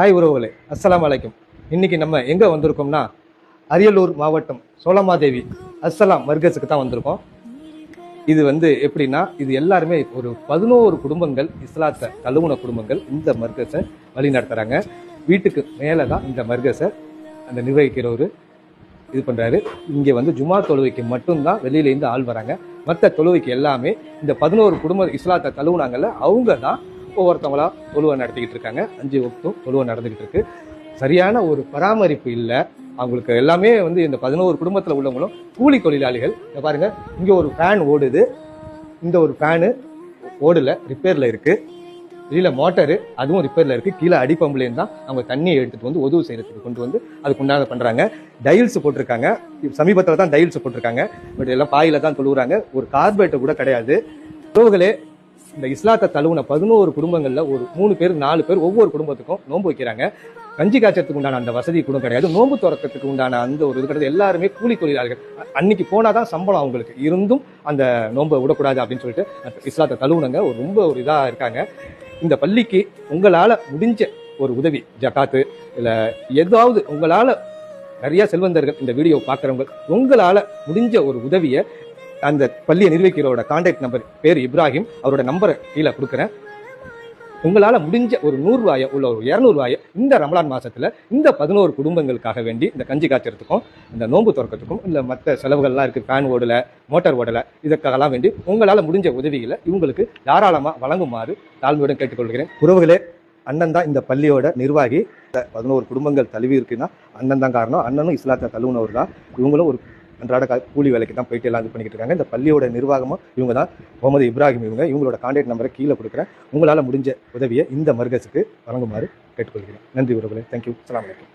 Hi உறவுகளே, அஸ்ஸலாமு அலைக்கும். இன்னைக்கு நம்ம எங்க வந்திருக்கோம்னா அரியலூர் மாவட்டம் சோலமாதேவி அஸ்ஸலாம் மர்கஸுக்கு தான் வந்திருக்கோம். இது எப்படின்னா, இது எல்லாருமே ஒரு 11 குடும்பங்கள், இஸ்லாத்தை தழுவுன குடும்பங்கள் இந்த மர்கஸை வழி நடத்துறாங்க. வீட்டுக்கு மேலே தான் இந்த மர்கஸை அந்த நிர்வகிக்கிறவர் இது பண்றாரு. இங்கே ஜுமா தொழுவைக்கு மட்டும்தான் வெளியிலேருந்து ஆள் வராங்க. மற்ற தொழுவைக்கு எல்லாமே இந்த 11 குடும்ப இஸ்லாத்தை தழுவுனாங்கல்ல, அவங்க தான் ஒவ்வொருத்தவங்களா தொழுவை நடத்திக்கிட்டு இருக்காங்க. 5 வக்தும் தொழுவை நடந்துகிட்டு இருக்கு. சரியான ஒரு பராமரிப்பு இல்லை அவங்களுக்கு. எல்லாமே இந்த 11 குடும்பத்தில் உள்ளவங்களும் கூலி தொழிலாளிகள். பாருங்க, இங்கே ஒரு ஃபேன் ஓடுது, இந்த ஒரு ஃபேனு ஓடல, ரிப்பேர்ல இருக்கு. வெளியில மோட்டரு அதுவும் ரிப்பேர்ல இருக்கு. கீழே அடிப்பம்புலேருந்து தான் அவங்க தண்ணியை எடுத்துட்டு உதவு செய்யறதுக்கு கொண்டு அதுக்கு உண்டான பண்றாங்க. டைல்ஸ் போட்டிருக்காங்க, சமீபத்தில் தான் டைல்ஸ் போட்டிருக்காங்க. பட் எல்லாம் பாயில தான் தொழுவுறாங்க. ஒரு கார்பரேட்டர் கூட கிடையாது. உறவுகளே, இந்த இஸ்லாத்தை தழுவுன 11 குடும்பங்கள்ல ஒரு 3 பேர் 4 பேர் ஒவ்வொரு குடும்பத்துக்கும் நோன்பு வைக்கிறாங்க. கஞ்சி காய்ச்சறதுக்கு உண்டான அந்த வசதி கூட கிடையாது. நோன்பு துறக்கிறதுக்கு உண்டான அந்த ஒரு இது கிடையாது. எல்லாருமே கூலி தொழிலாளர்கள். அன்னைக்கு போனாதான் சம்பளம் அவங்களுக்கு. இருந்தும் அந்த நோன்பை விடக்கூடாது அப்படின்னு சொல்லிட்டு இஸ்லாத்தை தழுவுனங்க ரொம்ப ஒரு இதா இருக்காங்க. இந்த பள்ளிக்கு உங்களால முடிஞ்ச ஒரு உதவி, ஜகாத்து இல்ல ஏதாவது உங்களால, நிறைய செல்வந்தர்கள் இந்த வீடியோ பார்க்குறவங்க, உங்களால முடிஞ்ச ஒரு உதவியை அந்த பள்ளியை நிர்வகிக்கிறோட கான்டாக்ட் நம்பர், பேர் இப்ராஹிம், அவரோட நம்பரை கீழே கொடுக்குறேன். உங்களால முடிஞ்ச ஒரு 100 ரூபாயை உள்ள ஒரு 200 ரூபாயை இந்த ரமலான் மாசத்துல இந்த 11 குடும்பங்களுக்காக வேண்டி, இந்த கஞ்சி காய்ச்சறதுக்கும் இந்த நோன்பு துறக்கிறதுக்கும் இல்ல மற்ற செலவுகள்லாம் இருக்கு, ஃபேன் ஓடல, மோட்டார் ஓடல, இதற்காகலாம் வேண்டி உங்களால முடிஞ்ச உதவிகளை இவங்களுக்கு தாராளமா வழங்குமாறு தாழ்மையுடன் கேட்டுக்கொள்கிறேன். உறவுகளே, அண்ணன் தான் இந்த பள்ளியோட நிர்வாகி. 11 குடும்பங்கள் தழுவி இருக்குன்னா அண்ணன் தான் காரணம். அண்ணனும் இஸ்லாத்தை தழுவுனவர் தான். இவங்களும் ஒரு அன்றாட கூலி வேலைக்கு தான் போயிட்டு எல்லாம் இது பண்ணிக்கிட்டு இருக்காங்க. இந்த பள்ளியோட நிர்வாகமும் இவங்க தான், முகமது இப்ராஹிம். இவங்களோட கான்டாக்ட் நம்பரை கீழே கொடுக்குறேன். உங்களால் முடிஞ்ச உதவியை இந்த மர்கஸுக்கு வழங்குமாறு கேட்டுக்கொள்கிறேன். நன்றி உறவுகளே. தேங்க்யூ. அஸ்ஸலாமு அலைக்கும்.